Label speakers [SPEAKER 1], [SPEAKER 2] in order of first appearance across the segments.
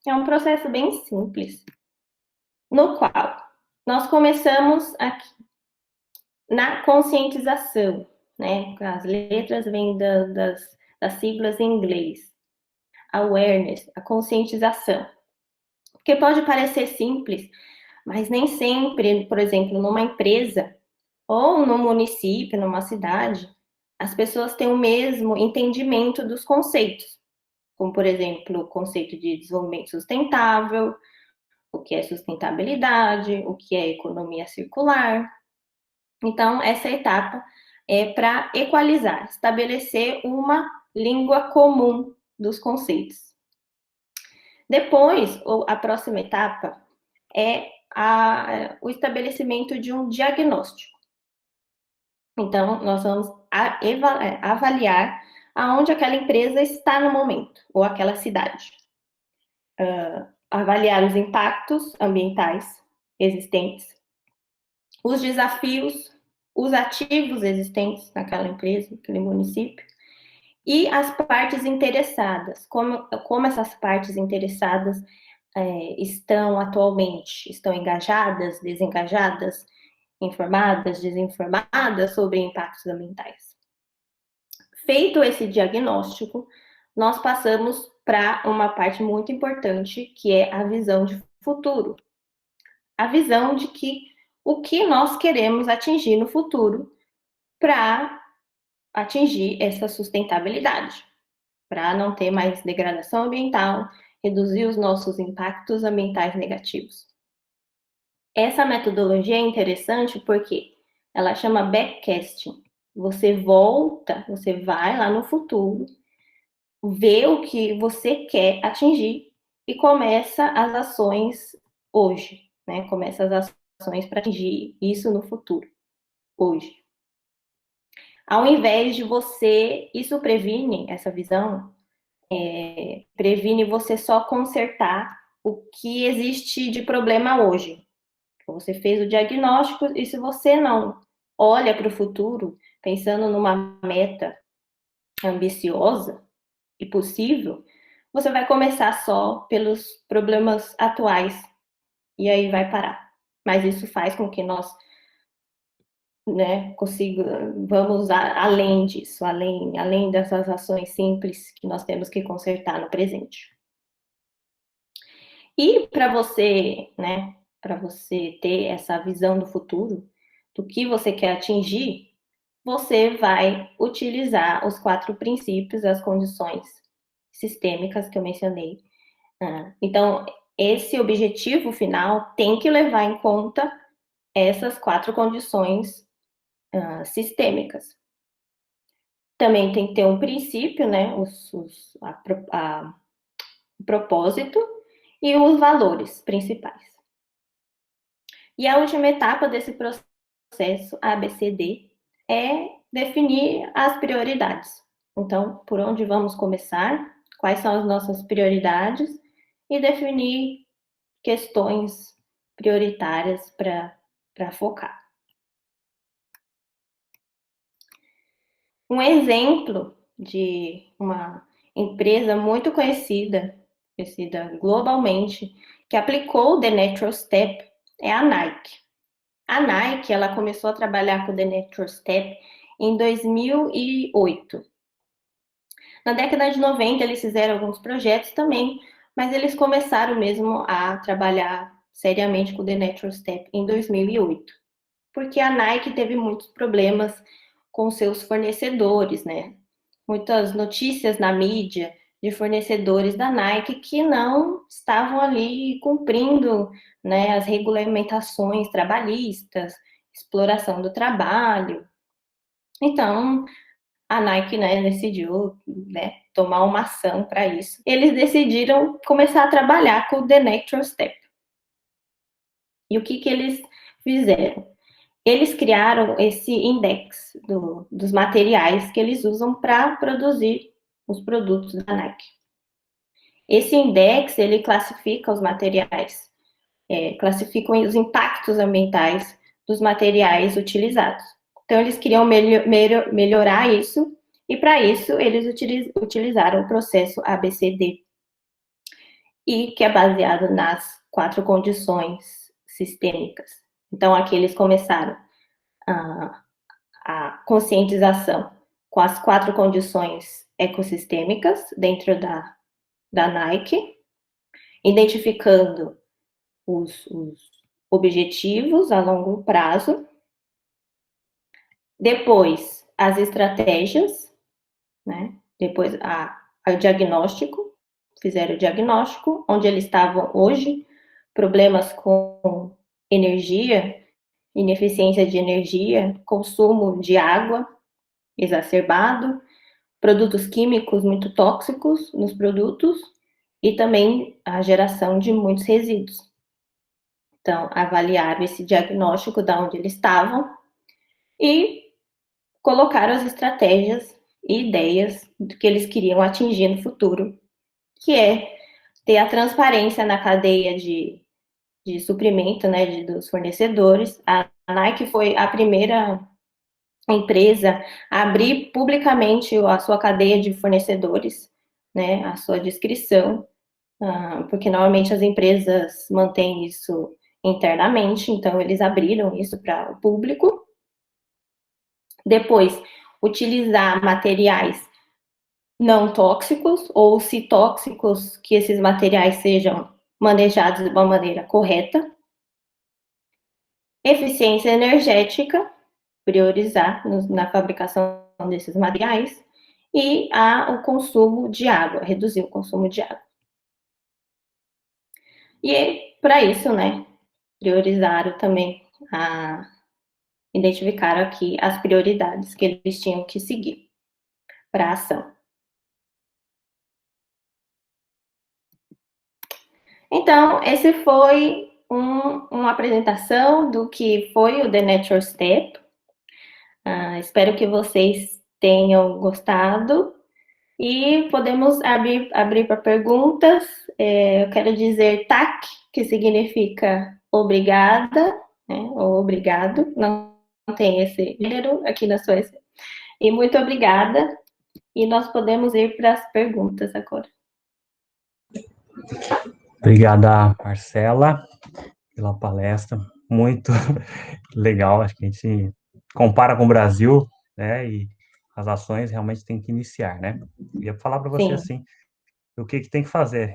[SPEAKER 1] É um processo bem simples, no qual nós começamos aqui na conscientização, né? As letras vêm das siglas em inglês. Awareness, a conscientização. Porque pode parecer simples, mas nem sempre, por exemplo, numa empresa ou no município, numa cidade, as pessoas têm o mesmo entendimento dos conceitos, como, por exemplo, o conceito de desenvolvimento sustentável, o que é sustentabilidade, o que é economia circular. Então, essa etapa é para equalizar, estabelecer uma língua comum dos conceitos. Depois, a próxima etapa é o estabelecimento de um diagnóstico. Então, nós vamos avaliar aonde aquela empresa está no momento, ou aquela cidade. Avaliar os impactos ambientais existentes, os desafios, os ativos existentes naquela empresa, naquele município, e as partes interessadas, como essas partes interessadas estão atualmente, estão engajadas, desengajadas, informadas, desinformadas sobre impactos ambientais. Feito esse diagnóstico, nós passamos para uma parte muito importante, que é a visão de futuro. A visão de o que nós queremos atingir no futuro para atingir essa sustentabilidade, para não ter mais degradação ambiental, reduzir os nossos impactos ambientais negativos. Essa metodologia é interessante porque ela chama backcasting. Você volta, você vai lá no futuro, vê o que você quer atingir e começa as ações hoje, né? Começa as ações para atingir isso no futuro, hoje. Ao invés de você, isso previne, essa visão, previne você só consertar o que existe de problema hoje. Você fez o diagnóstico e se você não olha para o futuro, pensando numa meta ambiciosa e possível, você vai começar só pelos problemas atuais e aí vai parar. Mas isso faz com que nós, né, vamos além disso, além dessas ações simples que nós temos que consertar no presente. E para você, né, para você ter essa visão do futuro, do que você quer atingir, você vai utilizar os 4 princípios, as condições sistêmicas que eu mencionei. Então, esse objetivo final tem que levar em conta essas 4 condições sistêmicas. Também tem que ter um princípio, né, o propósito e os valores principais. E a última etapa desse processo ABCD é definir as prioridades. Então, por onde vamos começar? Quais são as nossas prioridades? E definir questões prioritárias para focar. Um exemplo de uma empresa muito conhecida globalmente, que aplicou o The Natural Step, é a Nike. A Nike, ela começou a trabalhar com o The Natural Step em 2008. Na década de 90, eles fizeram alguns projetos também, mas eles começaram mesmo a trabalhar seriamente com o The Natural Step em 2008, porque a Nike teve muitos problemas com seus fornecedores, né? Muitas notícias na mídia de fornecedores da Nike que não estavam ali cumprindo, né, as regulamentações trabalhistas, exploração do trabalho. Então, a Nike, né, decidiu, né, tomar uma ação para isso. Eles decidiram começar a trabalhar com o The Natural Step. E o que eles fizeram? Eles criaram esse index dos materiais que eles usam para produzir os produtos da Nike. Esse index, ele classifica os materiais, classifica os impactos ambientais dos materiais utilizados. Então, eles queriam melhorar isso, e para isso, eles utilizaram o processo ABCD. e que é baseado nas 4 condições sistêmicas. Então, aqui eles começaram a conscientização com as 4 condições ecossistêmicas dentro da Nike, identificando os objetivos a longo prazo, depois as estratégias, né? Depois o diagnóstico, fizeram o diagnóstico, onde eles estavam hoje, problemas com energia, ineficiência de energia, consumo de água exacerbado, produtos químicos muito tóxicos nos produtos e também a geração de muitos resíduos. Então, avaliaram esse diagnóstico de onde eles estavam e colocaram as estratégias e ideias do que eles queriam atingir no futuro, que é ter a transparência na cadeia de suprimento, né, dos fornecedores. A Nike foi a primeira empresa a abrir publicamente a sua cadeia de fornecedores, né, a sua descrição, porque normalmente as empresas mantêm isso internamente, então eles abriram isso para o público. Depois, utilizar materiais não tóxicos, ou se tóxicos, que esses materiais sejam manejados de uma maneira correta. Eficiência energética, priorizar na fabricação desses materiais. E o consumo de água, reduzir o consumo de água. E para isso, né, priorizaram também, identificaram aqui as prioridades que eles tinham que seguir para a ação. Então, esse foi uma apresentação do que foi o The Natural Step. Espero que vocês tenham gostado e podemos abrir para perguntas. Eu quero dizer TAC, que significa obrigada, né, ou obrigado, não tem esse gênero aqui na Suécia. E muito obrigada, e nós podemos ir para as perguntas agora.
[SPEAKER 2] Obrigada, Marcela, pela palestra, muito legal. Acho que a gente compara com o Brasil, né, e as ações realmente tem que iniciar, né? E eu falar para você, assim, o que tem que fazer.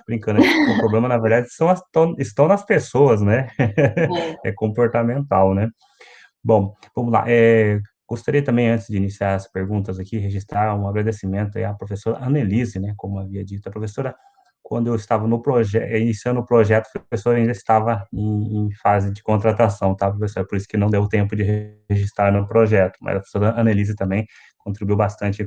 [SPEAKER 2] Brincando, o problema, na verdade, estão nas pessoas, né? É comportamental, né? Bom, vamos lá. Gostaria também, antes de iniciar as perguntas aqui, registrar um agradecimento à professora Annelise, né? Como havia dito, a professora, quando eu estava no projeto, iniciando o projeto, a professora ainda estava em fase de contratação, tá, professora? Por isso que não deu tempo de registrar no projeto, mas a professora Annelise também contribuiu bastante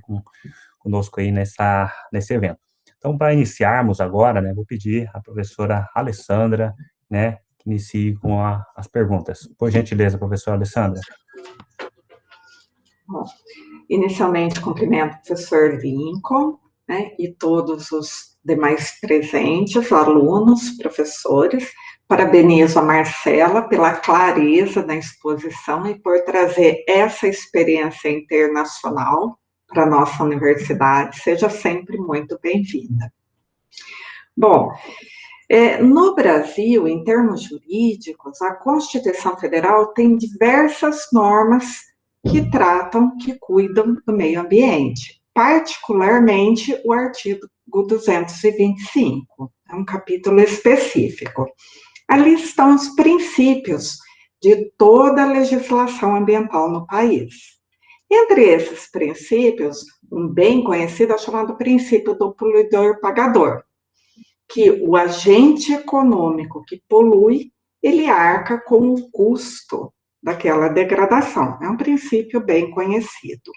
[SPEAKER 2] conosco aí nesse evento. Então, para iniciarmos agora, né, vou pedir à professora Alessandra, né, que inicie com as perguntas. Por gentileza, professora Alessandra.
[SPEAKER 3] Bom, inicialmente, cumprimento o professor Lincoln, né, e todos os demais presentes, alunos, professores. Parabenizo a Marcela pela clareza na exposição e por trazer essa experiência internacional para a nossa universidade. Seja sempre muito bem-vinda. Bom, no Brasil, em termos jurídicos, a Constituição Federal tem diversas normas que cuidam do meio ambiente, particularmente o artigo 225, é um capítulo específico. Ali estão os princípios de toda a legislação ambiental no país. Entre esses princípios, um bem conhecido é chamado princípio do poluidor-pagador, que o agente econômico que polui, ele arca com o custo daquela degradação. É um princípio bem conhecido.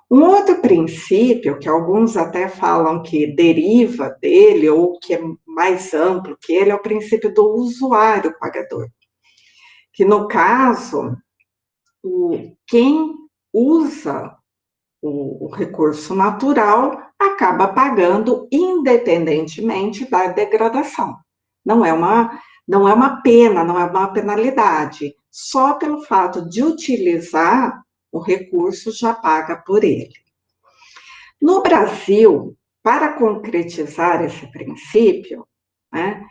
[SPEAKER 3] Um outro princípio, que alguns até falam que deriva dele, ou que é mais amplo que ele, é o princípio do usuário pagador. Que, no caso, quem usa o recurso natural acaba pagando independentemente da degradação. Não é uma pena, não é uma penalidade. Só pelo fato de utilizar o recurso já paga por ele. No Brasil, para concretizar esse princípio, né,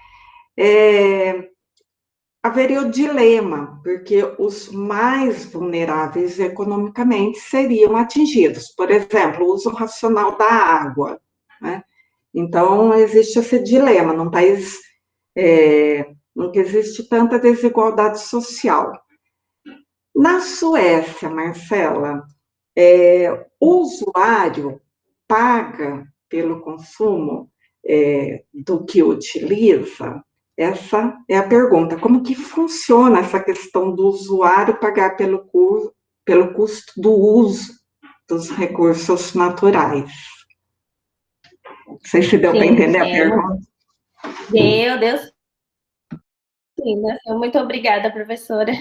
[SPEAKER 3] haveria o dilema, porque os mais vulneráveis economicamente seriam atingidos. Por exemplo, o uso racional da água, né? Então, existe esse dilema num país em que existe tanta desigualdade social. Na Suécia, Marcela, o usuário paga pelo consumo do que utiliza? Essa é a pergunta. Como que funciona essa questão do usuário pagar pelo custo do uso dos recursos naturais? Não sei se deu para entender a pergunta.
[SPEAKER 1] Deu sim, né? Muito obrigada, professora.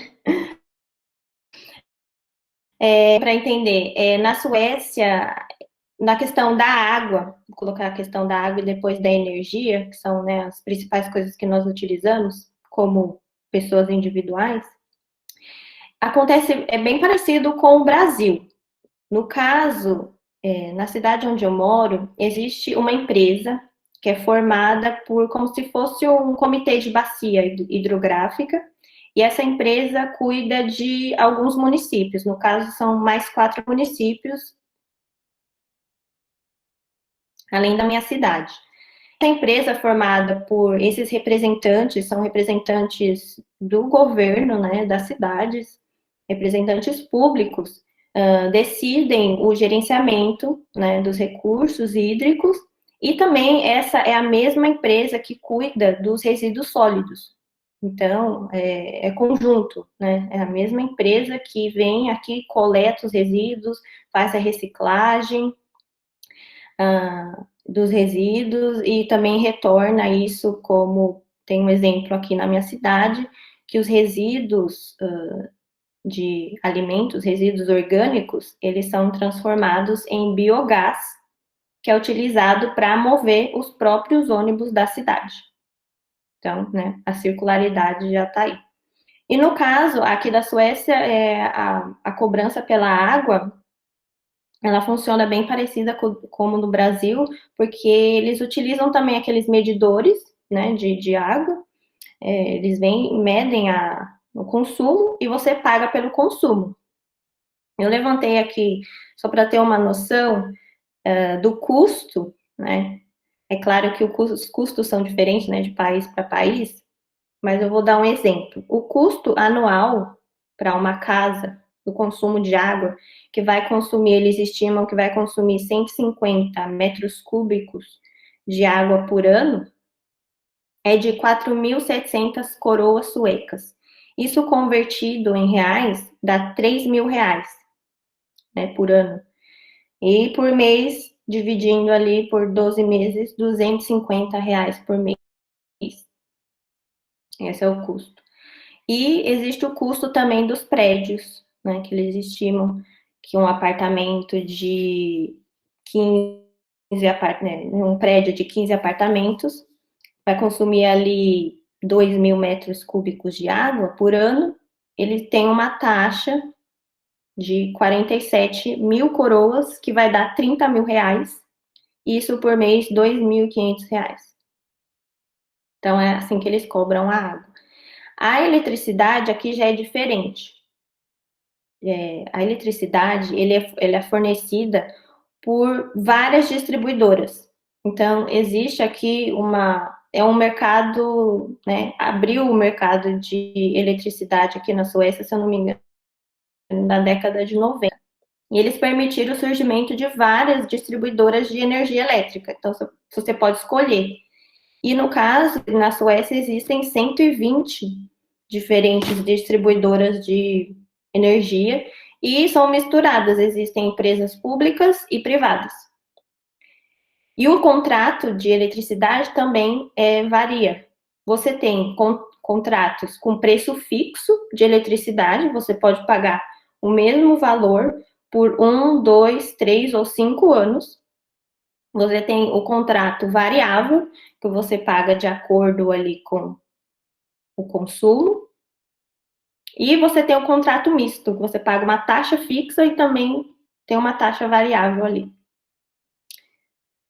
[SPEAKER 1] Para entender, na Suécia, na questão da água, vou colocar a questão da água e depois da energia, que são, né, as principais coisas que nós utilizamos como pessoas individuais, é bem parecido com o Brasil. No caso, na cidade onde eu moro, existe uma empresa que é formada por como se fosse um comitê de bacia hidrográfica, e essa empresa cuida de alguns municípios. No caso, são mais 4 municípios, além da minha cidade. Essa empresa é formada por esses representantes, são representantes do governo, né, das cidades, representantes públicos, decidem o gerenciamento, né, dos recursos hídricos, e também essa é a mesma empresa que cuida dos resíduos sólidos. Então, é conjunto, né? É a mesma empresa que vem aqui, coleta os resíduos, faz a reciclagem dos resíduos e também retorna isso, como tem um exemplo aqui na minha cidade, que os resíduos de alimentos, resíduos orgânicos, eles são transformados em biogás, que é utilizado para mover os próprios ônibus da cidade. Então, né, a circularidade já está aí. E no caso, aqui da Suécia, a cobrança pela água, ela funciona bem parecida como no Brasil, porque eles utilizam também aqueles medidores, né, de água, eles medem o consumo e você paga pelo consumo. Eu levantei aqui, só para ter uma noção do custo, né? É claro que os custos são diferentes, né, de país para país, mas eu vou dar um exemplo. O custo anual para uma casa, do consumo de água, que vai consumir, eles estimam que vai consumir 150 metros cúbicos de água por ano, é de 4.700 coroas suecas. Isso convertido em reais, dá 3.000 reais, né, por ano. E por mês, dividindo ali por 12 meses, 250 reais por mês. Esse é o custo. E existe o custo também dos prédios, né, que eles estimam que um apartamento de 15 um prédio de 15 apartamentos vai consumir ali 2.000 metros cúbicos de água por ano. Ele tem uma taxa de 47.000 coroas, que vai dar 30.000 reais. Isso por mês, 2.500 reais. Então, é assim que eles cobram a água. A eletricidade aqui já é diferente. A eletricidade, ele é fornecida por várias distribuidoras. Então, existe aqui um mercado, né, abriu o mercado de eletricidade aqui na Suécia, se eu não me engano, na década de 90. E eles permitiram o surgimento de várias distribuidoras de energia elétrica. Então, você pode escolher. E no caso, na Suécia, existem 120 diferentes distribuidoras de energia e são misturadas. Existem empresas públicas e privadas. E o contrato de eletricidade também varia. Você tem contratos com preço fixo de eletricidade, você pode pagar o mesmo valor por 1, 2, 3 ou 5 anos. Você tem o contrato variável, que você paga de acordo ali com o consumo. E você tem o contrato misto, que você paga uma taxa fixa e também tem uma taxa variável ali.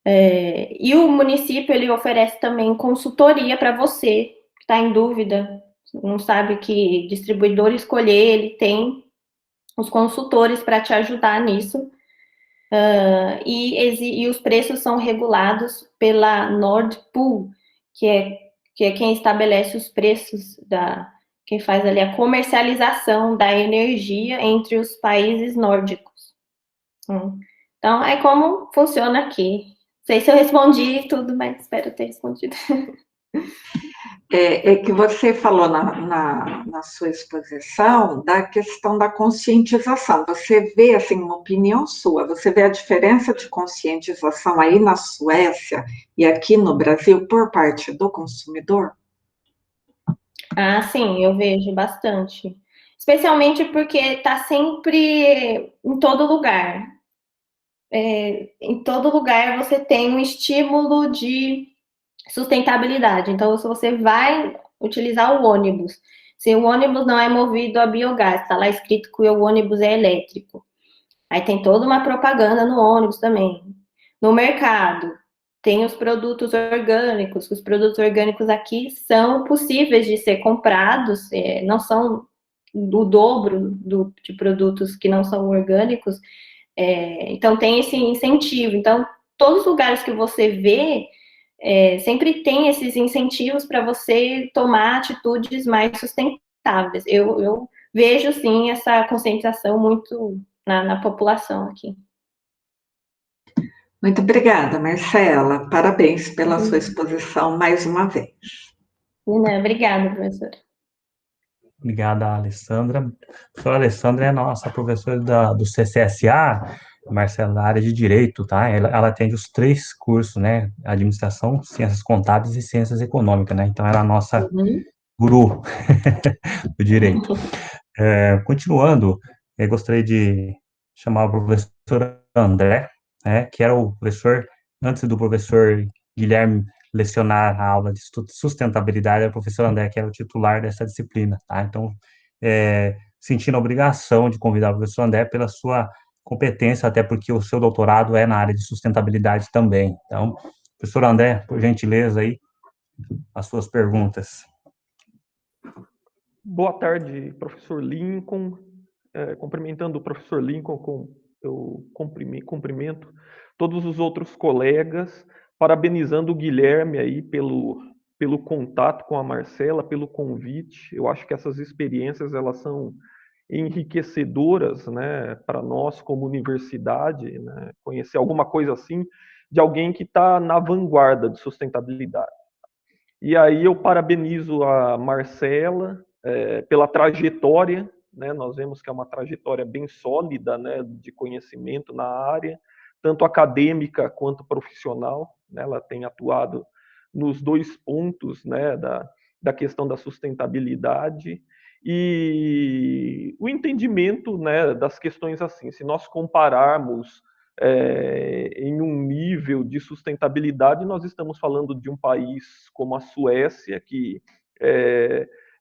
[SPEAKER 1] E o município, ele oferece também consultoria para você que está em dúvida, não sabe que distribuidor escolher, ele tem os consultores para te ajudar nisso. E os preços são regulados pela Nord Pool, que é quem estabelece os preços quem faz ali a comercialização da energia entre os países nórdicos. Então, é como funciona aqui. Não sei se eu respondi tudo, mas espero ter respondido.
[SPEAKER 3] É que você falou na sua exposição da questão da conscientização. Você vê, assim, uma opinião sua, você vê a diferença de conscientização aí na Suécia e aqui no Brasil por parte do consumidor?
[SPEAKER 1] Ah, sim, eu vejo bastante. Especialmente porque está sempre em todo lugar. Em todo lugar você tem um estímulo de sustentabilidade. Então, se você vai utilizar o ônibus, se o ônibus não é movido a biogás, está lá escrito que o ônibus é elétrico. Aí tem toda uma propaganda no ônibus também. No mercado, tem os produtos orgânicos. Os produtos orgânicos aqui são possíveis de ser comprados, não são o dobro de produtos que não são orgânicos. Então tem esse incentivo. Então, todos os lugares que você vê, sempre tem esses incentivos para você tomar atitudes mais sustentáveis. Eu vejo, sim, essa conscientização muito na população aqui.
[SPEAKER 3] Muito obrigada, Marcela. Parabéns pela sua exposição mais uma vez.
[SPEAKER 1] Obrigada, professora.
[SPEAKER 2] Obrigada, Alessandra. A professora Alessandra é nossa professora do CCSA, Marcela, da área de Direito, tá? Ela atende os 3 cursos, né? Administração, Ciências Contábeis e Ciências Econômicas, né? Então, ela é a nossa guru do Direito. Continuando, eu gostaria de chamar o professor André, né? Que era o professor, antes do professor Guilherme lecionar a aula de sustentabilidade, é o professor André, que era o titular dessa disciplina, tá? Então, sentindo a obrigação de convidar o professor André pela sua competência, até porque o seu doutorado é na área de sustentabilidade também. Então, professor André, por gentileza aí, as suas perguntas.
[SPEAKER 4] Boa tarde, professor Lincoln. Cumprimentando o professor Lincoln, eu cumprimento todos os outros colegas, parabenizando o Guilherme aí pelo contato com a Marcela, pelo convite. Eu acho que essas experiências elas são enriquecedoras, né, para nós como universidade, né, conhecer alguma coisa assim de alguém que está na vanguarda de sustentabilidade. E aí eu parabenizo a Marcela pela trajetória, né? Nós vemos que é uma trajetória bem sólida, né, de conhecimento na área, tanto acadêmica quanto profissional, né? Ela tem atuado nos 2 pontos, né, da questão da sustentabilidade e o entendimento, né, das questões assim. Se nós compararmos em um nível de sustentabilidade, nós estamos falando de um país como a Suécia, que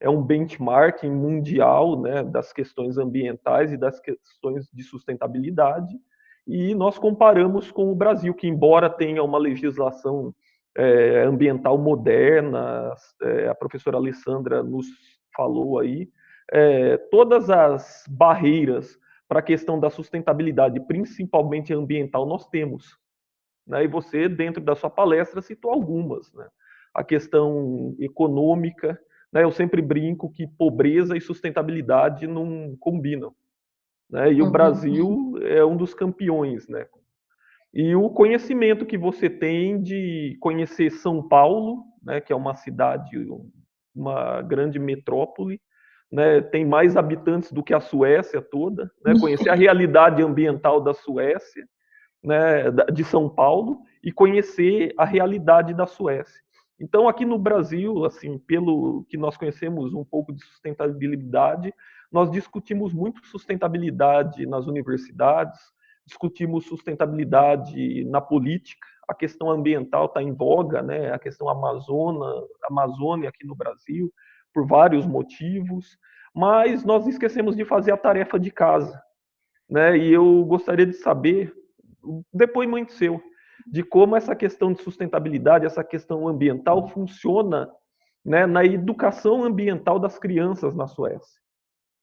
[SPEAKER 4] é um benchmark mundial, né, das questões ambientais e das questões de sustentabilidade, e nós comparamos com o Brasil, que embora tenha uma legislação ambiental moderna, a professora Alessandra nos falou aí, todas as barreiras para a questão da sustentabilidade, principalmente ambiental, nós temos. Né? E você, dentro da sua palestra, citou algumas. Né? A questão econômica, né? Eu sempre brinco que pobreza e sustentabilidade não combinam. Né? E o Brasil é um dos campeões. Né? E o conhecimento que você tem de conhecer São Paulo, né? Que é uma cidade, uma grande metrópole, né, tem mais habitantes do que a Suécia toda, né, conhecer a realidade ambiental da Suécia, né, de São Paulo, e conhecer a realidade da Suécia. Então, aqui no Brasil, assim, pelo que nós conhecemos um pouco de sustentabilidade, nós discutimos muito sustentabilidade nas universidades, discutimos sustentabilidade na política, a questão ambiental está em voga, né, a questão Amazônia aqui no Brasil, por vários motivos, mas nós esquecemos de fazer a tarefa de casa, né? E eu gostaria de saber, depoimento seu, de como essa questão de sustentabilidade, essa questão ambiental funciona, né, na educação ambiental das crianças na Suécia,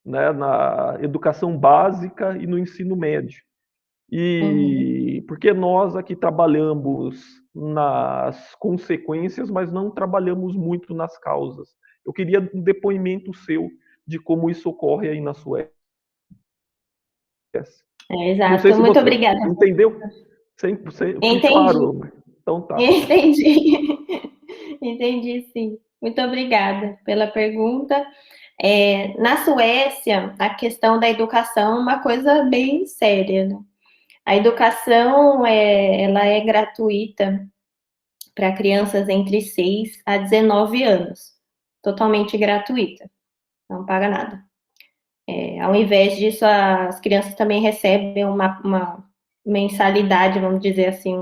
[SPEAKER 4] né, na educação básica e no ensino médio. E porque nós aqui trabalhamos nas consequências, mas não trabalhamos muito nas causas. Eu queria um depoimento seu de como isso ocorre aí na Suécia. Não sei
[SPEAKER 1] Exato.
[SPEAKER 4] se
[SPEAKER 1] Muito
[SPEAKER 4] você
[SPEAKER 1] obrigada.
[SPEAKER 4] entendeu. Fui
[SPEAKER 1] Entendi.
[SPEAKER 4] claro. Então tá.
[SPEAKER 1] Entendi. Entendi, sim. Muito obrigada pela pergunta. Na Suécia, a questão da educação é uma coisa bem séria, né? A educação ela é gratuita para crianças entre 6 a 19 anos. Totalmente gratuita. Não paga nada. Ao invés disso, as crianças também recebem uma mensalidade, vamos dizer assim,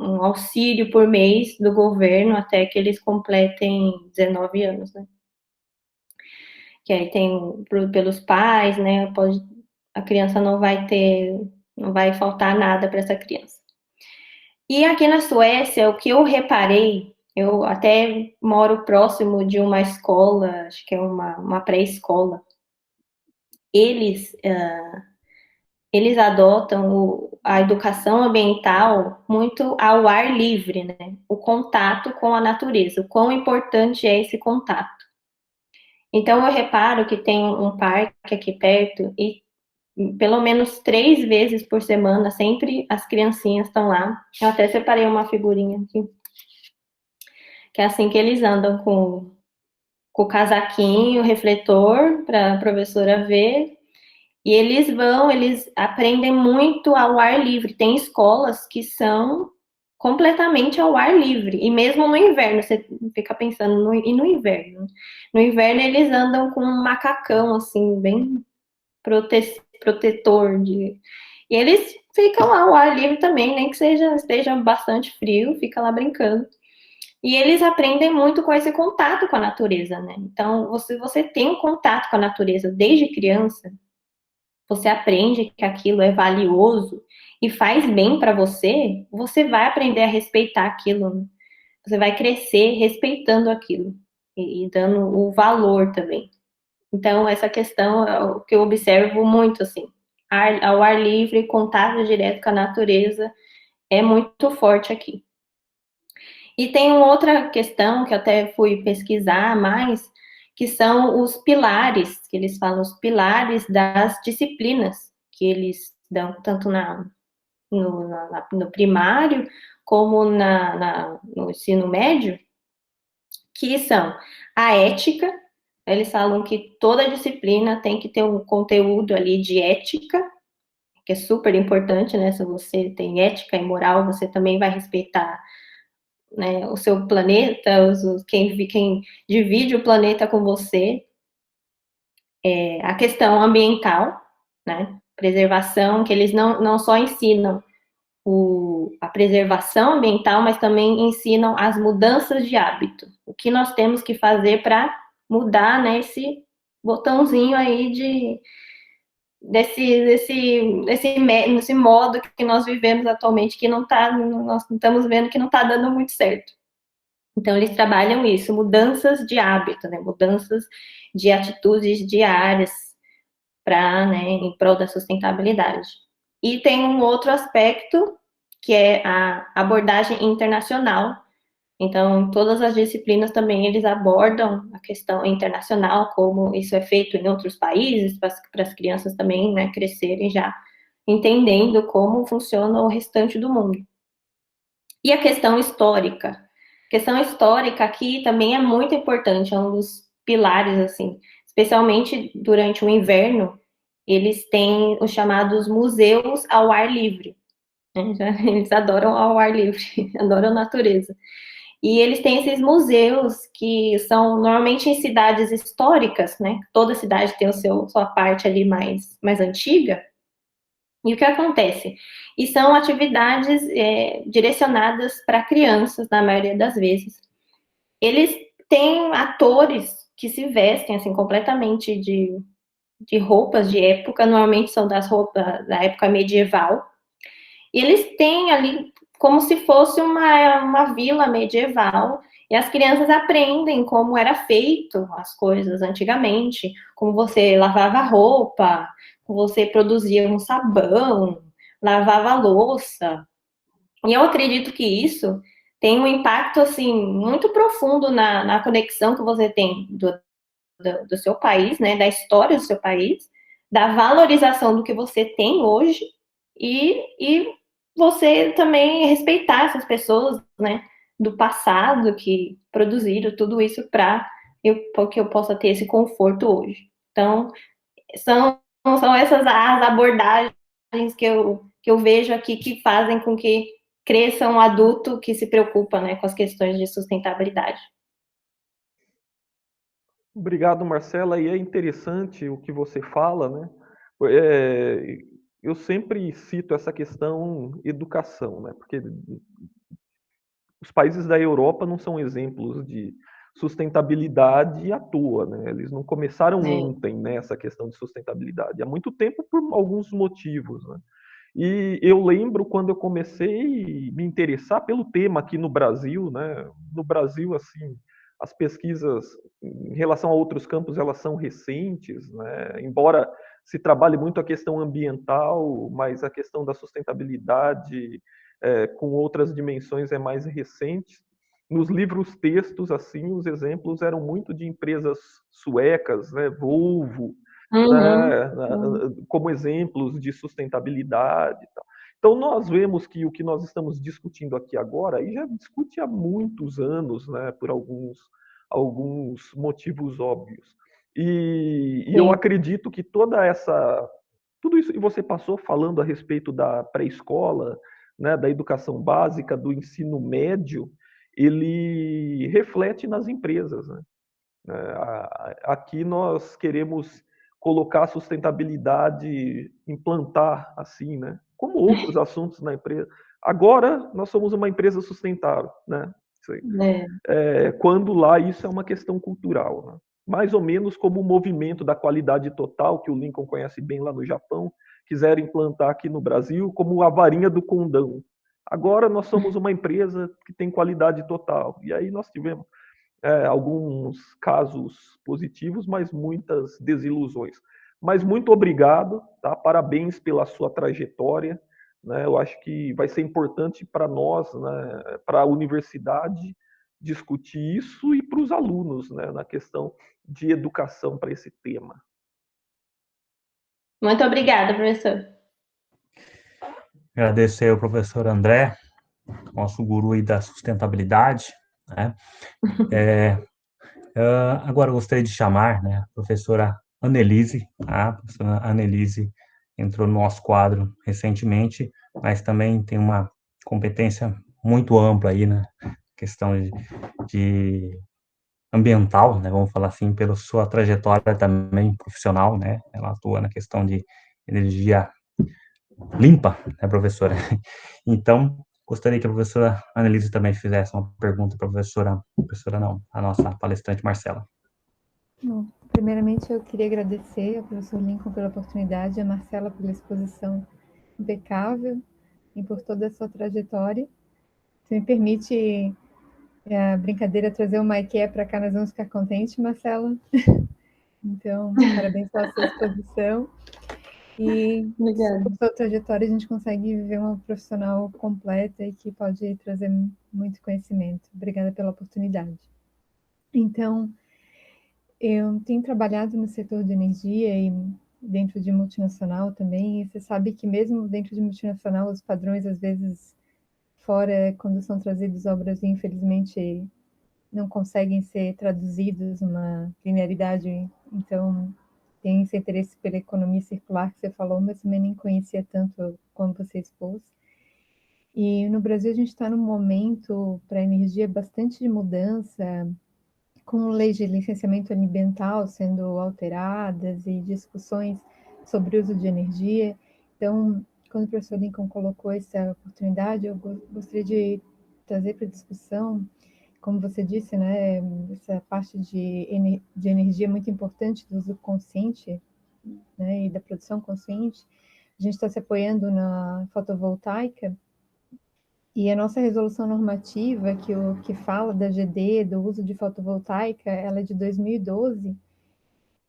[SPEAKER 1] um auxílio por mês do governo até que eles completem 19 anos, né? Que aí tem pelos pais, né? A criança não vai faltar nada para essa criança. E aqui na Suécia, o que eu reparei, eu até moro próximo de uma escola, acho que é uma pré-escola. Eles adotam a educação ambiental muito ao ar livre, né? O contato com a natureza, o quão importante é esse contato. Então, eu reparo que tem um parque aqui perto e pelo menos 3 vezes por semana, sempre as criancinhas estão lá. Eu até separei uma figurinha aqui, que é assim que eles andam com o casaquinho, o refletor, para a professora ver. E eles aprendem muito ao ar livre. Tem escolas que são completamente ao ar livre. E mesmo no inverno, você fica pensando, e no inverno? No inverno eles andam com um macacão, assim, bem protetor. E eles ficam lá ao ar livre também, nem que esteja bastante frio, fica lá brincando. E eles aprendem muito com esse contato com a natureza, né? Então, se você tem um contato com a natureza desde criança, você aprende que aquilo é valioso e faz bem para você, você vai aprender a respeitar aquilo. Né? Você vai crescer respeitando aquilo e dando o valor também. Então, essa questão é o que eu observo muito, assim. Ao ar livre, contato direto com a natureza é muito forte aqui. E tem uma outra questão que eu até fui pesquisar mais, que são os pilares, que eles falam, os pilares das disciplinas que eles dão, tanto no primário como no ensino médio, que são a ética. Eles falam que toda disciplina tem que ter um conteúdo ali de ética, que é super importante, né? Se você tem ética e moral, você também vai respeitar, né, o seu planeta, quem divide o planeta com você. A questão ambiental, né? Preservação, que eles não só ensinam a preservação ambiental, mas também ensinam as mudanças de hábito. O que nós temos que fazer para mudar, né, esse botãozinho aí desse modo que nós vivemos atualmente, que nós estamos vendo que não está dando muito certo. Então, eles trabalham isso, mudanças de hábito, né, mudanças de atitudes diárias em prol da sustentabilidade. E tem um outro aspecto, que é a abordagem internacional. Então, todas as disciplinas também eles abordam a questão internacional, como isso é feito em outros países, para as crianças também, né, crescerem já entendendo como funciona o restante do mundo. E a questão histórica. A questão histórica aqui também é muito importante, é um dos pilares, assim, especialmente durante o inverno, eles têm os chamados museus ao ar livre. Eles adoram ao ar livre, adoram a natureza. E eles têm esses museus que são normalmente em cidades históricas, né? Toda cidade tem sua parte ali mais antiga. E o que acontece? E são atividades direcionadas para crianças, na maioria das vezes. Eles têm atores que se vestem assim completamente de roupas de época, normalmente são das roupas da época medieval. E eles têm ali como se fosse uma vila medieval, e as crianças aprendem como era feito as coisas antigamente, como você lavava roupa, como você produzia um sabão, lavava a louça. E eu acredito que isso tem um impacto assim muito profundo na conexão que você tem do seu país, né, da história do seu país, da valorização do que você tem hoje e você também respeitar essas pessoas, né, do passado que produziram tudo isso para que eu possa ter esse conforto hoje. Então, são essas as abordagens que eu vejo aqui que fazem com que cresça um adulto que se preocupa, né, com as questões de sustentabilidade.
[SPEAKER 4] Obrigado, Marcela. E é interessante o que você fala, né? É, eu sempre cito essa questão educação, né? Porque os países da Europa não são exemplos de sustentabilidade à toa, né? Eles não começaram ontem nessa questão de sustentabilidade. Há muito tempo por alguns motivos, né? E eu lembro quando eu comecei a me interessar pelo tema aqui no Brasil, né? No Brasil, assim, as pesquisas em relação a outros campos, elas são recentes, né? Embora se trabalhe muito a questão ambiental, mas a questão da sustentabilidade com outras dimensões é mais recente. Nos livros textos, assim, os exemplos eram muito de empresas suecas, né? Volvo, né, como exemplos de sustentabilidade. Então, nós vemos que o que nós estamos discutindo aqui agora, aí já discute há muitos anos, né, por alguns motivos óbvios. E eu acredito que tudo isso que você passou falando a respeito da pré-escola, né, da educação básica, do ensino médio, ele reflete nas empresas, né? Aqui nós queremos colocar a sustentabilidade, implantar assim, né? Como outros assuntos na empresa. Agora nós somos uma empresa sustentável, né? Quando lá isso é uma questão cultural, né? Mais ou menos como o movimento da qualidade total, que o Lincoln conhece bem lá no Japão, quiseram implantar aqui no Brasil como a varinha do condão. Agora nós somos uma empresa que tem qualidade total. E aí nós tivemos alguns casos positivos, mas muitas desilusões. Mas muito obrigado, tá? Parabéns pela sua trajetória, né? Eu acho que vai ser importante para nós, né? Para a universidade discutir isso e para os alunos, né? Na questão de educação para esse tema.
[SPEAKER 1] Muito obrigada, professor.
[SPEAKER 2] Agradecer ao professor André, nosso guru aí da sustentabilidade, né? Agora eu gostaria de chamar, né, a professora Annelise. A professora Annelise entrou no nosso quadro recentemente, mas também tem uma competência muito ampla aí, né, questão de ambiental, né, vamos falar assim, pela sua trajetória também profissional, né, ela atua na questão de energia limpa, né, professora? Então, gostaria que a professora Annelise também fizesse uma pergunta para a professora não, a nossa palestrante Marcela.
[SPEAKER 5] Bom, primeiramente eu queria agradecer ao professor Lincoln pela oportunidade, a Marcela pela exposição impecável e por toda a sua trajetória. Se me permite a brincadeira trazer uma IKEA para cá, nós vamos ficar contentes, Marcela. Então, parabéns pela sua exposição. E por sua trajetória a gente consegue ver uma profissional completa e que pode trazer muito conhecimento. Obrigada pela oportunidade. Então, eu tenho trabalhado no setor de energia e dentro de multinacional também, e você sabe que mesmo dentro de multinacional, os padrões, às vezes, fora, quando são trazidos ao Brasil, infelizmente, não conseguem ser traduzidos numa linearidade. Então, tem esse interesse pela economia circular que você falou, mas também nem conhecia tanto como você expôs. E no Brasil, a gente está num momento para energia bastante de mudança, com leis de licenciamento ambiental sendo alteradas e discussões sobre o uso de energia. Então, quando o professor Lincoln colocou essa oportunidade, eu gostaria de trazer para discussão, como você disse, né, essa parte de energia muito importante do uso consciente, né, e da produção consciente. A gente está se apoiando na fotovoltaica, E a nossa resolução normativa, que fala da GD, do uso de fotovoltaica, ela é de 2012,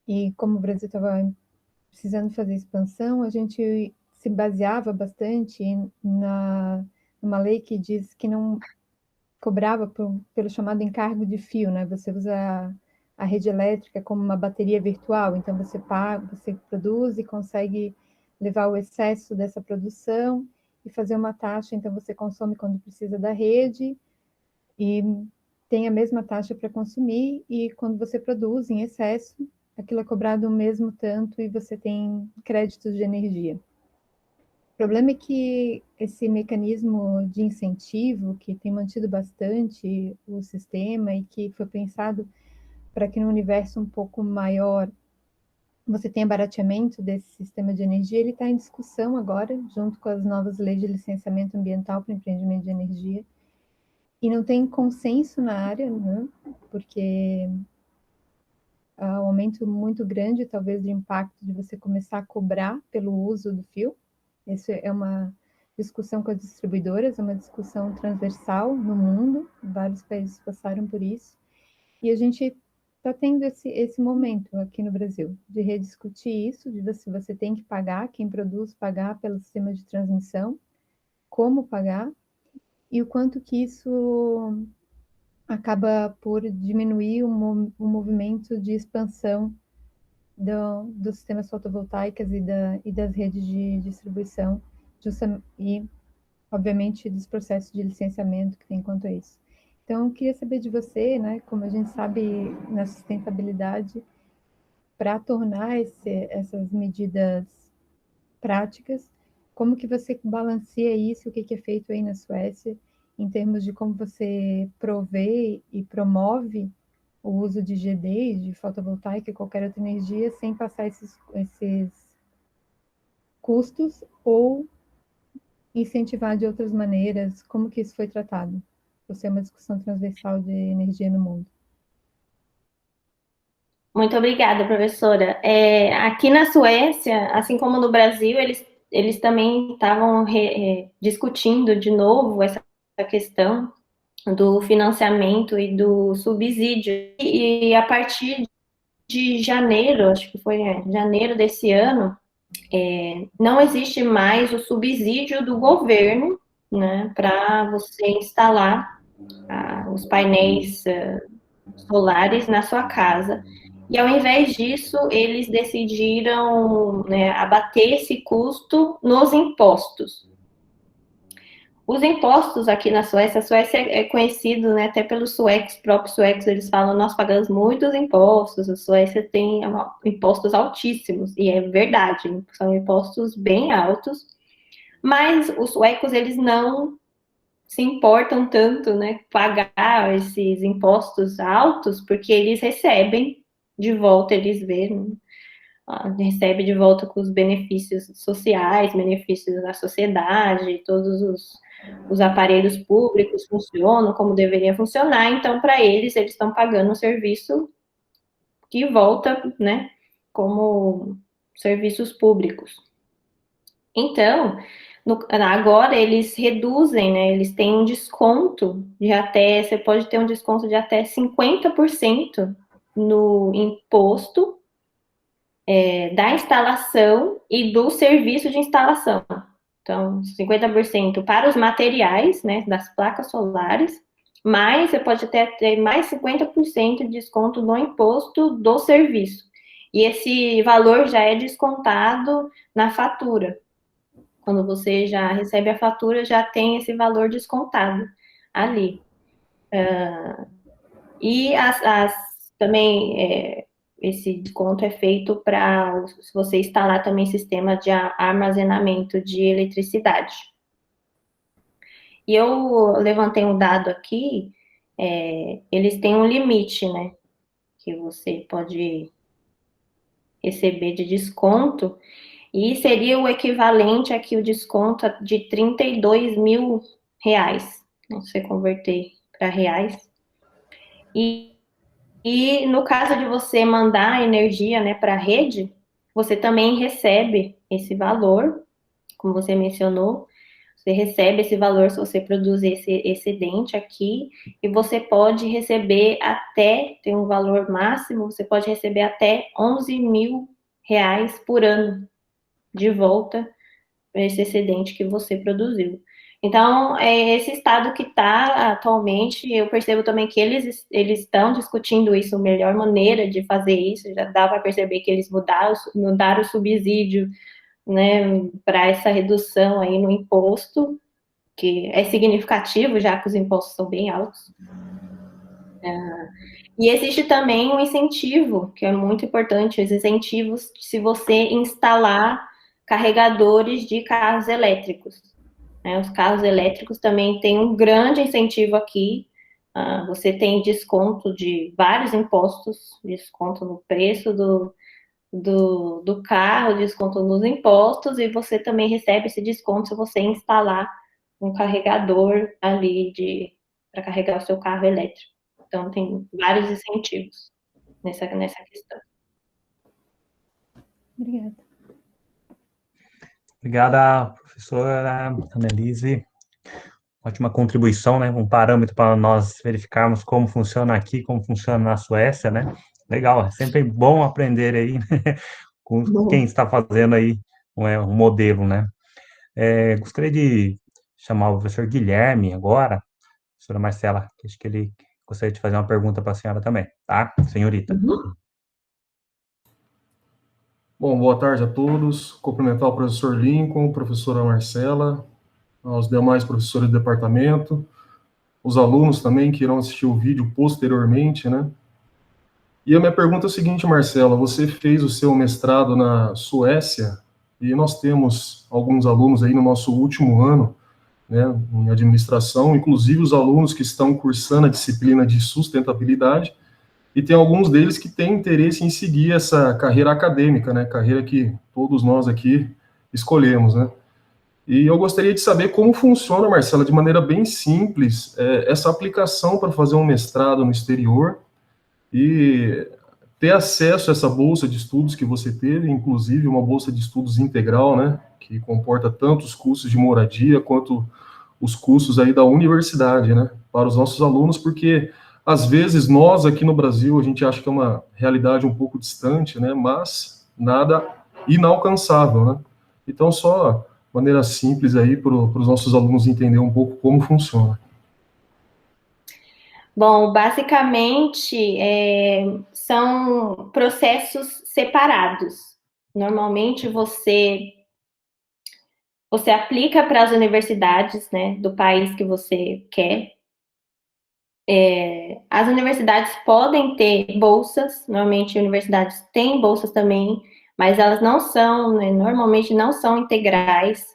[SPEAKER 5] e como o Brasil estava precisando fazer expansão, a gente se baseava bastante numa lei que diz que não cobrava pelo chamado encargo de fio, né? Você usa a rede elétrica como uma bateria virtual, então você paga, você produz e consegue levar o excesso dessa produção e fazer uma taxa, então você consome quando precisa da rede e tem a mesma taxa para consumir, e quando você produz em excesso, aquilo é cobrado o mesmo tanto e você tem créditos de energia. O problema é que esse mecanismo de incentivo, que tem mantido bastante o sistema e que foi pensado para que no universo um pouco maior você tenha barateamento desse sistema de energia, ele está em discussão agora, junto com as novas leis de licenciamento ambiental para empreendimento de energia, e não tem consenso na área, né? Porque há um aumento muito grande, talvez, de impacto de você começar a cobrar pelo uso do fio. Essa é uma discussão com as distribuidoras, é uma discussão transversal no mundo, vários países passaram por isso, e a gente está tendo esse momento aqui no Brasil, de rediscutir isso, de você tem que pagar, quem produz pagar pelo sistema de transmissão, como pagar, e o quanto que isso acaba por diminuir o movimento de expansão dos sistemas fotovoltaicos e das redes de distribuição, e, obviamente, dos processos de licenciamento que tem quanto a isso. Então, eu queria saber de você, né, como a gente sabe na sustentabilidade, para tornar essas medidas práticas, como que você balanceia isso, o que é feito aí na Suécia, em termos de como você provê e promove o uso de GD, de fotovoltaica e qualquer outra energia, sem passar esses custos, ou incentivar de outras maneiras, como que isso foi tratado? Você é uma discussão transversal de energia no mundo.
[SPEAKER 1] Muito obrigada, professora. Aqui na Suécia, assim como no Brasil, eles também estavam discutindo de novo essa questão do financiamento e do subsídio. E a partir de janeiro, acho que foi janeiro desse ano, não existe mais o subsídio do governo, né, para você instalar os painéis solares na sua casa. E ao invés disso, eles decidiram, né, abater esse custo nos impostos. Os impostos aqui na Suécia, a Suécia é conhecido, né, até pelos suecos, próprios suecos, eles falam, nós pagamos muitos impostos, a Suécia tem impostos altíssimos, e é verdade, são impostos bem altos, mas os suecos, eles não se importam tanto, né, pagar esses impostos altos, porque eles recebem de volta, eles veem, recebe de volta com os benefícios sociais, benefícios da sociedade, todos os aparelhos públicos funcionam como deveria funcionar, então para eles estão pagando um serviço que volta, né, como serviços públicos. Então, agora eles reduzem, né, eles têm um desconto você pode ter um desconto de até 50% no imposto da instalação e do serviço de instalação. Então, 50% para os materiais, né, das placas solares, mas você pode ter mais 50% de desconto no imposto do serviço. E esse valor já é descontado na fatura. Quando você já recebe a fatura, já tem esse valor descontado ali. E também esse desconto é feito para se você instalar também sistema de armazenamento de eletricidade. E eu levantei um dado aqui, eles têm um limite, né, que você pode receber de desconto, e seria o equivalente aqui, o desconto de 32 mil reais, né, se você converter para reais. E no caso de você mandar energia, né, para a rede, você também recebe esse valor, como você mencionou, Você recebe esse valor se você produzir esse excedente aqui, e você pode receber até, tem um valor máximo, você pode receber até R$ 11.000 por ano de volta esse excedente que você produziu. Então, esse estado que está atualmente, eu percebo também que eles estão discutindo isso, a melhor maneira de fazer isso, já dá para perceber que eles mudaram o subsídio, né, para essa redução aí no imposto, que é significativo, já que os impostos são bem altos. E existe também um incentivo, que é muito importante, os incentivos se você instalar carregadores de carros elétricos. Os carros elétricos também têm um grande incentivo aqui. Você tem desconto de vários impostos, desconto no preço do carro, desconto nos impostos, e você também recebe esse desconto se você instalar um carregador ali para carregar o seu carro elétrico. Então, tem vários incentivos nessa questão.
[SPEAKER 5] Obrigada.
[SPEAKER 2] Obrigada, professora Annelise. Ótima contribuição, né? Um parâmetro para nós verificarmos como funciona aqui, como funciona na Suécia, né? Legal, é sempre bom aprender aí, né? Com quem está fazendo aí um modelo, né? Gostaria de chamar o professor Guilherme agora, professora Marcela, que acho que ele gostaria de fazer uma pergunta para a senhora também, tá, senhorita?
[SPEAKER 6] Bom, boa tarde a todos. Cumprimentar o professor Lincoln, professora Marcela, aos demais professores do departamento, os alunos também que irão assistir o vídeo posteriormente, né? E a minha pergunta é a seguinte, Marcela, você fez o seu mestrado na Suécia e nós temos alguns alunos aí no nosso último ano, né, em administração, inclusive os alunos que estão cursando a disciplina de sustentabilidade, e tem alguns deles que têm interesse em seguir essa carreira acadêmica, né, carreira que todos nós aqui escolhemos, né. E eu gostaria de saber como funciona, Marcela, de maneira bem simples, essa aplicação para fazer um mestrado no exterior e ter acesso a essa bolsa de estudos que você teve, inclusive uma bolsa de estudos integral, né, que comporta tanto os custos de moradia quanto os custos aí da universidade, né, para os nossos alunos, porque às vezes nós aqui no Brasil a gente acha que é uma realidade um pouco distante, né, mas nada inalcançável, né. Então só maneira simples aí para os nossos alunos entender um pouco como funciona.
[SPEAKER 1] Bom, basicamente, são processos separados. Normalmente, você aplica para as universidades, né, do país que você quer. As universidades podem ter bolsas, normalmente universidades têm bolsas também, mas elas não são, né, normalmente não são integrais.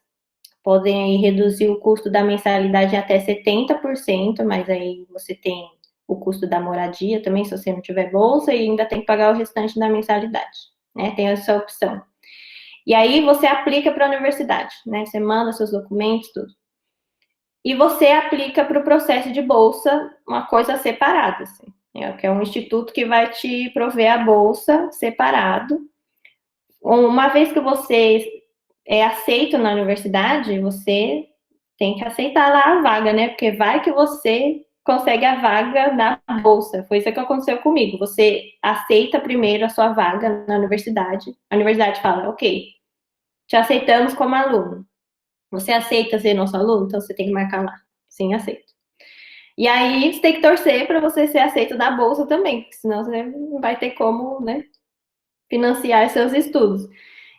[SPEAKER 1] Podem aí reduzir o custo da mensalidade em até 70%, mas aí você tem o custo da moradia também, se você não tiver bolsa, e ainda tem que pagar o restante da mensalidade, né? Tem essa opção. E aí você aplica para a universidade, né? Você manda seus documentos, tudo. E você aplica para o processo de bolsa uma coisa separada, assim, que é um instituto que vai te prover a bolsa separado. Uma vez que você é aceito na universidade, você tem que aceitar lá a vaga, né? Porque vai que você consegue a vaga na bolsa. Foi isso que aconteceu comigo. Você aceita primeiro a sua vaga na universidade. A universidade fala, ok, te aceitamos como aluno. Você aceita ser nosso aluno? Então você tem que marcar lá. Sim, aceito. E aí você tem que torcer para você ser aceito na bolsa também, porque senão você não vai ter como, né, financiar seus estudos.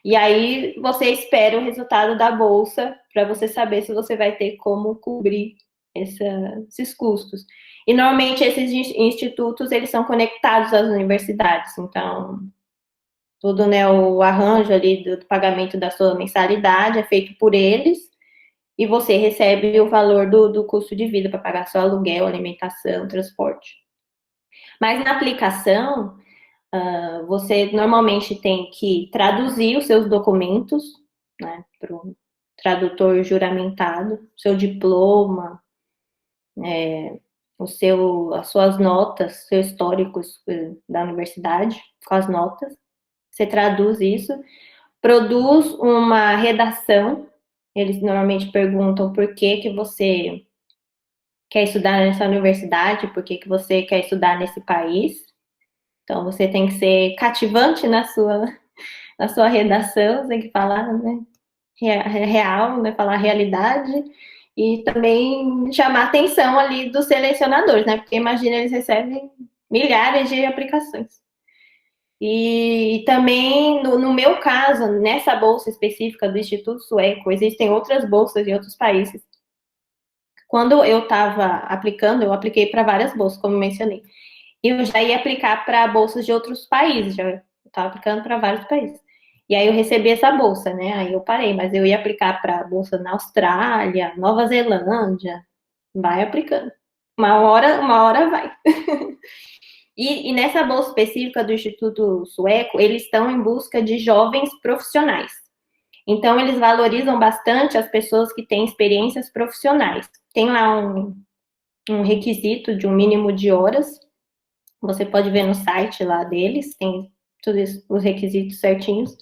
[SPEAKER 1] E aí você espera o resultado da bolsa para você saber se você vai ter como cobrir esses custos. E normalmente esses institutos eles são conectados às universidades, então tudo, né, o arranjo ali do pagamento da sua mensalidade é feito por eles e você recebe o valor do custo de vida para pagar seu aluguel, alimentação, transporte. Mas na aplicação você normalmente tem que traduzir os seus documentos, né, para o tradutor juramentado, seu diploma, as suas notas, seu histórico da universidade, com as notas. Você traduz isso, produz uma redação Eles normalmente perguntam por que que você quer estudar nessa universidade, por que que você quer estudar nesse país. Então, você tem que ser cativante na sua redação, você tem que falar, né, real, né, falar a realidade, e também chamar a atenção ali dos selecionadores, né, porque imagina, eles recebem milhares de aplicações. E também, no meu caso, nessa bolsa específica do Instituto Sueco, existem outras bolsas em outros países. Quando eu estava aplicando, eu apliquei para várias bolsas, como mencionei. E eu já ia aplicar para bolsas de outros países, já estava aplicando para vários países. E aí eu recebi essa bolsa, né? Aí eu parei, mas eu ia aplicar para bolsa na Austrália, Nova Zelândia, vai aplicando. Uma hora vai. E nessa bolsa específica do Instituto Sueco, eles estão em busca de jovens profissionais. Então, eles valorizam bastante as pessoas que têm experiências profissionais. Tem lá um requisito de um mínimo de horas. Você pode ver no site lá deles, tem todos os requisitos certinhos.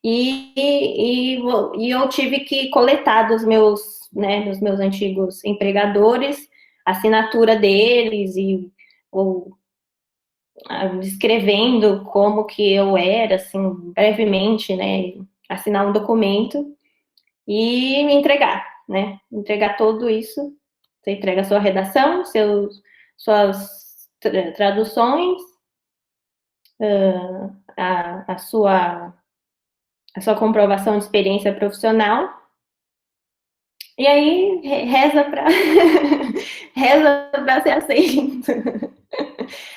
[SPEAKER 1] E eu tive que coletar dos meus antigos empregadores, a assinatura deles ou escrevendo como que eu era, assim, brevemente, né, assinar um documento e me entregar, né, entregar tudo isso. Você entrega a sua redação, suas traduções, a sua comprovação de experiência profissional, e aí reza para reza para ser aceito.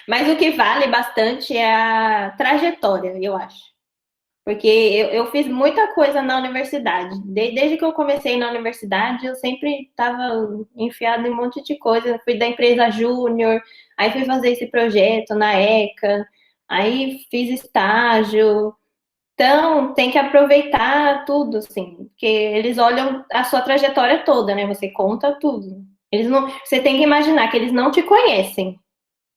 [SPEAKER 1] Mas o que vale bastante é a trajetória, eu acho. Porque eu fiz muita coisa na universidade. Desde que eu comecei na universidade, eu sempre estava enfiada em um monte de coisa. Fui da empresa júnior, aí fui fazer esse projeto na ECA, aí fiz estágio. Então, tem que aproveitar tudo, assim, porque eles olham a sua trajetória toda, né? Você conta tudo. Eles não, você tem que imaginar que eles não te conhecem.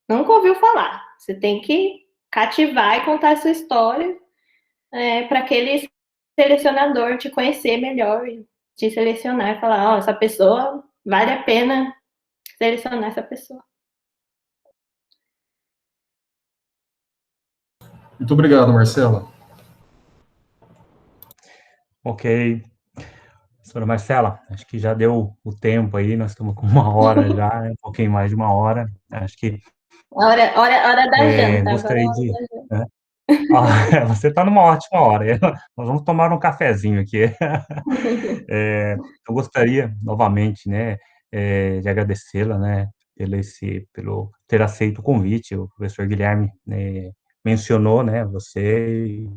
[SPEAKER 1] Nunca ouviu falar. Você tem que cativar e contar a sua história para aquele selecionador te conhecer melhor e te selecionar e falar, essa pessoa vale a pena selecionar essa pessoa.
[SPEAKER 6] Muito obrigado, Marcela.
[SPEAKER 2] Ok. Professora Marcela, acho que já deu o tempo aí, nós estamos com uma hora já, um pouquinho mais de uma hora. Acho que
[SPEAKER 1] Hora da janta. Agora é
[SPEAKER 2] gostaria
[SPEAKER 1] hora
[SPEAKER 2] de.
[SPEAKER 1] da janta.
[SPEAKER 2] Né? Você está numa ótima hora. Nós vamos tomar um cafezinho aqui. Eu gostaria, novamente, né, de agradecê-la, né, pelo ter aceito o convite. O professor Guilherme, né, mencionou, né, você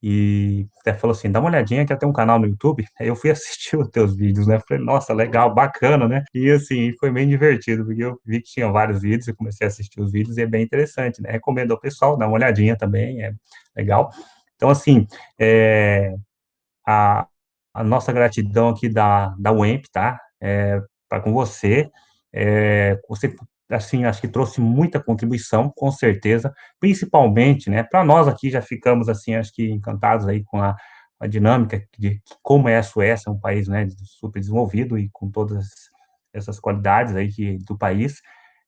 [SPEAKER 2] e até falou assim, dá uma olhadinha que tem um canal no YouTube. Aí eu fui assistir os teus vídeos, né? Falei, nossa, legal, bacana, né? E assim, foi bem divertido, porque eu vi que tinha vários vídeos, eu comecei a assistir os vídeos e é bem interessante, né? Recomendo ao pessoal, dá uma olhadinha também, é legal. Então, assim, a, a nossa gratidão aqui da UEMP, tá? Para com você. Você, assim, acho que trouxe muita contribuição, com certeza, principalmente, né? Para nós aqui já ficamos, assim, acho que encantados aí com a dinâmica de como é a Suécia, um país, né, super desenvolvido e com todas essas qualidades aí do país.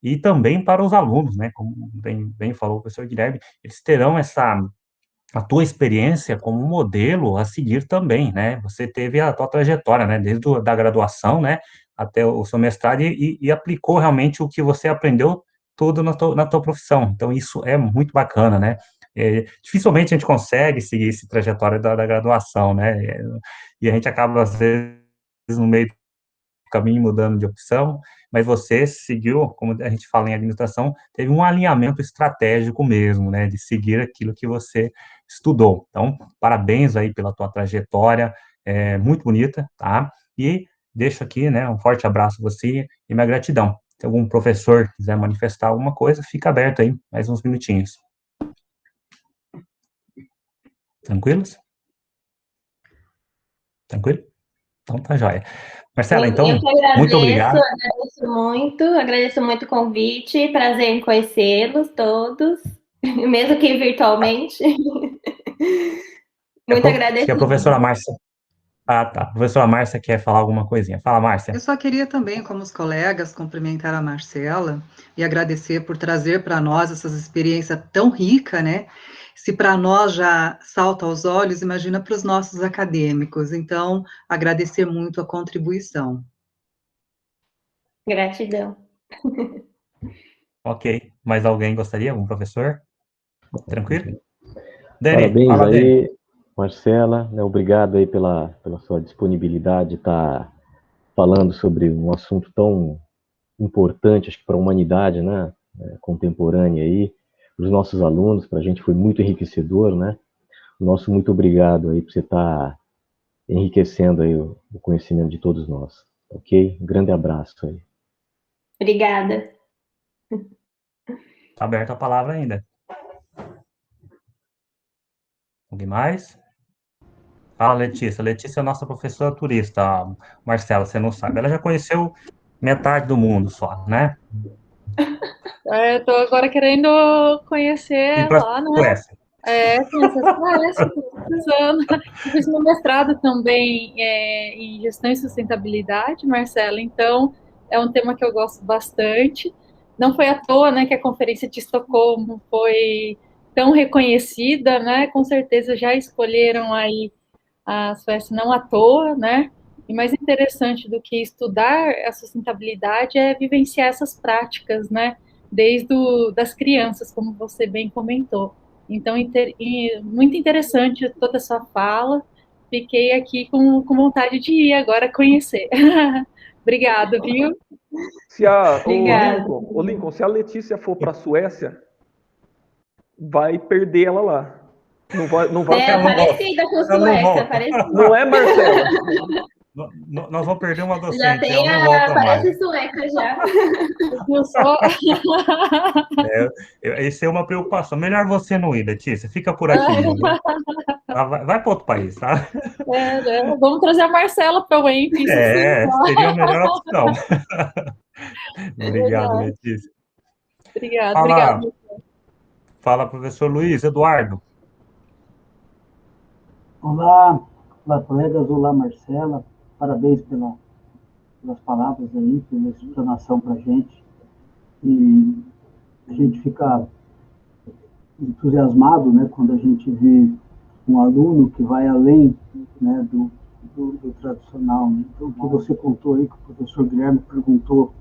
[SPEAKER 2] E também para os alunos, né? Como bem falou o professor Guilherme, eles terão a tua experiência como modelo a seguir também, né? Você teve a tua trajetória, né? Desde da graduação, né? Até o seu mestrado e aplicou realmente o que você aprendeu tudo na tua profissão. Então, isso é muito bacana, né? Dificilmente a gente consegue seguir essa trajetória da graduação, né? E a gente acaba, às vezes, no meio caminho mudando de opção, mas você seguiu, como a gente fala em administração, teve um alinhamento estratégico mesmo, né, de seguir aquilo que você estudou. Então, parabéns aí pela tua trajetória, muito bonita, tá? E deixo aqui, né, um forte abraço a você e minha gratidão. Se algum professor quiser manifestar alguma coisa, fica aberto aí, mais uns minutinhos. Tranquilos? Tranquilo? Então tá joia. Marcela, então,
[SPEAKER 1] Eu que agradeço,
[SPEAKER 2] muito obrigado.
[SPEAKER 1] agradeço muito o convite, prazer em conhecê-los todos, mesmo que virtualmente. Muito
[SPEAKER 2] Acho que a
[SPEAKER 1] agradecida.
[SPEAKER 2] professora Márcia Ah, tá. Professora Márcia quer falar alguma coisinha. Fala, Márcia.
[SPEAKER 7] Eu só queria também, como os colegas, cumprimentar a Marcela e agradecer por trazer para nós essas experiências tão ricas, né? Se para nós já salta aos olhos, imagina para os nossos acadêmicos. Então, agradecer muito a contribuição.
[SPEAKER 1] Gratidão.
[SPEAKER 2] Ok. Mais alguém gostaria? Algum professor? Tranquilo? Dani,
[SPEAKER 8] Parabéns
[SPEAKER 2] fala, Dani.
[SPEAKER 8] aí, Marcela, né, obrigado aí pela sua disponibilidade de estar falando sobre um assunto tão importante, acho que para a humanidade, né, contemporânea aí, para os nossos alunos, para a gente foi muito enriquecedor, né? Nosso muito obrigado aí por você estar enriquecendo aí o conhecimento de todos nós, ok? Um grande abraço aí.
[SPEAKER 1] Obrigada.
[SPEAKER 2] Tá aberta a palavra ainda. Alguém mais? Fala, Letícia. Letícia é nossa professora turista. Marcela, você não sabe. Ela já conheceu metade do mundo só, né?
[SPEAKER 9] Eu tô agora querendo
[SPEAKER 2] E
[SPEAKER 9] conhecer
[SPEAKER 2] para
[SPEAKER 9] lá, né?
[SPEAKER 2] Suécia.
[SPEAKER 9] Conhecer a Suécia, tô precisando. Eu fiz meu mestrado também em gestão e sustentabilidade, Marcela, então é um tema que eu gosto bastante. Não foi à toa, né, que a Conferência de Estocolmo foi tão reconhecida, né? Com certeza já escolheram aí a Suécia não à toa, né? E mais interessante do que estudar a sustentabilidade é vivenciar essas práticas, né? Desde das crianças, como você bem comentou. Então, muito interessante toda a sua fala. Fiquei aqui com vontade de ir agora conhecer. Obrigada, viu?
[SPEAKER 1] Obrigada.
[SPEAKER 4] Ô Lincoln, se a Letícia for para a Suécia, vai perder ela lá. Não vai
[SPEAKER 1] É
[SPEAKER 2] Eu não volto.
[SPEAKER 1] parecida com
[SPEAKER 2] Eu não
[SPEAKER 1] Suécia,
[SPEAKER 2] volto.
[SPEAKER 1] parecida.
[SPEAKER 4] Não é, Marcela?
[SPEAKER 2] Nós vamos perder uma
[SPEAKER 1] Já
[SPEAKER 2] docente. Eu
[SPEAKER 1] tem
[SPEAKER 2] não volto mais.
[SPEAKER 1] parece sueca já.
[SPEAKER 9] Eu só...
[SPEAKER 2] Isso é uma preocupação. Melhor você não ir, Letícia. Fica por aqui mesmo. Vai para outro país, tá?
[SPEAKER 9] né? Vamos trazer a Marcela para o EMP, isso sim.
[SPEAKER 2] Seria a melhor opção.
[SPEAKER 9] É
[SPEAKER 2] Obrigado,
[SPEAKER 9] verdade.
[SPEAKER 2] Letícia.
[SPEAKER 9] Obrigada.
[SPEAKER 2] Fala, professor Luiz Eduardo.
[SPEAKER 10] Olá, olá colegas, olá Marcela, parabéns pelas palavras aí, pela explanação para a gente. E a gente fica entusiasmado, né, quando a gente vê um aluno que vai além, né, do tradicional. Né? Então, o que você contou aí, que o professor Guilherme perguntou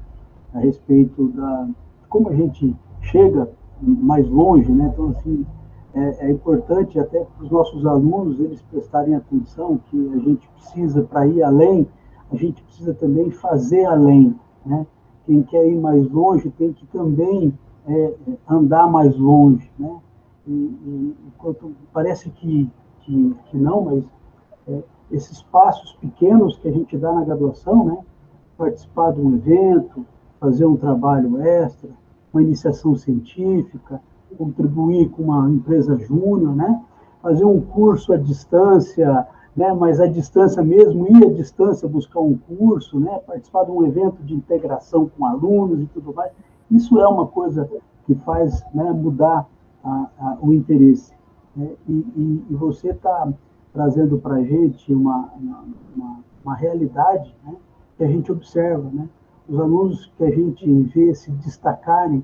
[SPEAKER 10] a respeito de como a gente chega mais longe, né? Então, assim, é importante até para os nossos alunos eles prestarem atenção que a gente precisa, para ir além, a gente precisa também fazer além, né? Quem quer ir mais longe tem que também andar mais longe, né? Enquanto parece que não, mas esses passos pequenos que a gente dá na graduação, né? Participar de um evento, fazer um trabalho extra, uma iniciação científica, contribuir com uma empresa júnior, né? Fazer um curso à distância, né? Mas à distância mesmo, ir à distância buscar um curso, né? Participar de um evento de integração com alunos e tudo mais. Isso é uma coisa que faz, né, mudar o interesse. Né? E você está trazendo para a gente uma realidade, né, que a gente observa. Né? Os alunos que a gente vê se destacarem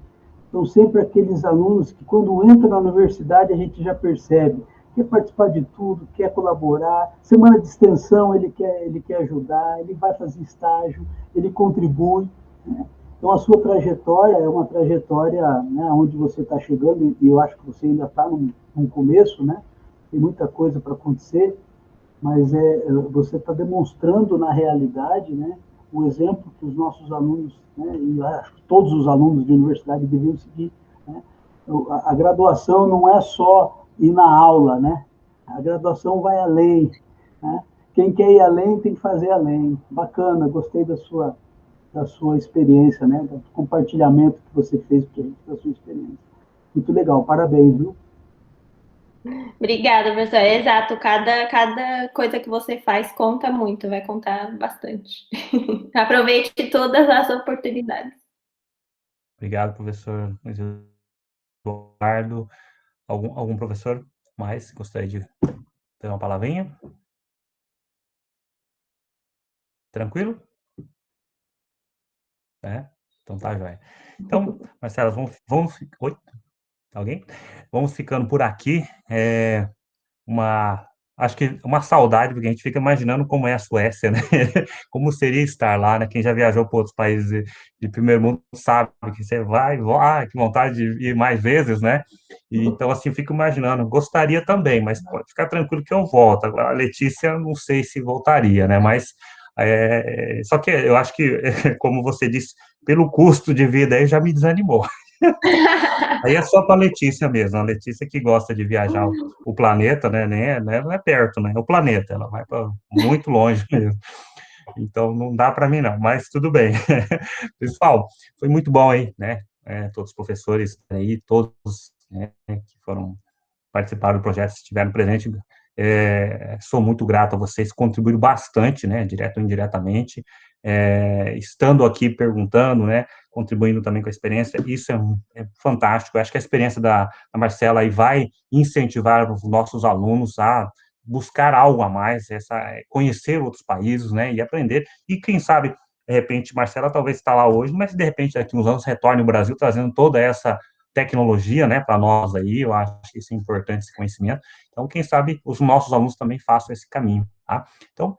[SPEAKER 10] são sempre aqueles alunos que, quando entram na universidade, a gente já percebe, quer participar de tudo, quer colaborar, semana de extensão ele quer ajudar, ele vai fazer estágio, ele contribui. Né? Então, a sua trajetória é uma trajetória, né, onde você está chegando, e eu acho que você ainda está num começo, né? Tem muita coisa para acontecer, mas você está demonstrando na realidade, né, o exemplo que os nossos alunos, né, e acho que todos os alunos de universidade deviam seguir. Né? A graduação não é só ir na aula, né? A graduação vai além. Né? Quem quer ir além tem que fazer além. Bacana, gostei da sua experiência, né? Do compartilhamento que você fez para a gente da sua experiência. Muito legal, parabéns, viu?
[SPEAKER 1] Obrigada, professor. É exato, cada coisa que você faz conta muito, vai contar bastante. Aproveite todas as oportunidades.
[SPEAKER 2] Obrigado, professor Luiz Eduardo. Algum professor mais gostaria de ter uma palavrinha? Tranquilo? Então tá, joia. Então, Marcela, oi? Alguém? Vamos ficando por aqui. Acho que uma saudade, porque a gente fica imaginando como é a Suécia, né? Como seria estar lá, né? Quem já viajou para outros países de primeiro mundo sabe que você vai, que vontade de ir mais vezes, né? E, então, assim, fico imaginando. Gostaria também, mas pode ficar tranquilo que eu volto. Agora, a Letícia, não sei se voltaria, né? Mas, só que eu acho que, como você disse, pelo custo de vida aí já me desanimou. Aí é só para a Letícia mesmo, a Letícia que gosta de viajar o planeta, né? Não é perto, né? É o planeta, ela vai para muito longe mesmo. Então não dá para mim não, mas tudo bem. Pessoal, foi muito bom aí, né? Todos os professores aí, todos, né, que foram participaram do projeto, estiveram presentes. Sou muito grato a vocês, contribuíram bastante, né, direto ou indiretamente, estando aqui perguntando, né, contribuindo também com a experiência, isso é fantástico. Eu acho que a experiência da Marcela aí vai incentivar os nossos alunos a buscar algo a mais, conhecer outros países, né, e aprender, e quem sabe, de repente, Marcela talvez está lá hoje, mas de repente daqui uns anos retorne ao Brasil trazendo toda essa tecnologia, né, para nós aí. Eu acho que isso é importante, esse conhecimento. Então, quem sabe os nossos alunos também façam esse caminho, tá? Então,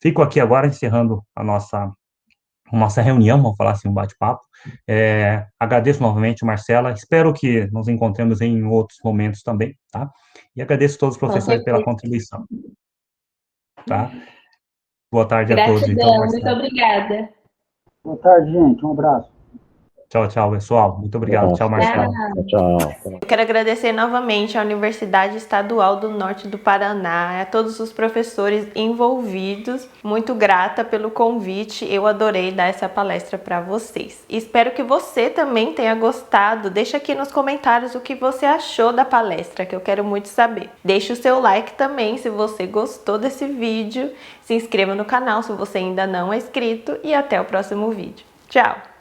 [SPEAKER 2] fico aqui agora encerrando a nossa reunião, vamos falar assim, um bate-papo. Agradeço novamente, Marcela, espero que nos encontremos em outros momentos também, tá? E agradeço a todos os professores pela contribuição, tá? Boa tarde a todos, então,
[SPEAKER 1] Gratidão, muito
[SPEAKER 2] Marcela.
[SPEAKER 1] obrigada.
[SPEAKER 10] Boa tarde, gente. Um abraço.
[SPEAKER 2] Tchau, tchau, pessoal. Muito obrigado. Tchau, Marcela.
[SPEAKER 8] Tchau.
[SPEAKER 1] Eu quero agradecer novamente à Universidade Estadual do Norte do Paraná, a todos os professores envolvidos. Muito grata pelo convite, eu adorei dar essa palestra para vocês. Espero que você também tenha gostado. Deixa aqui nos comentários o que você achou da palestra, que eu quero muito saber. Deixe o seu like também se você gostou desse vídeo. Se inscreva no canal se você ainda não é inscrito e até o próximo vídeo. Tchau!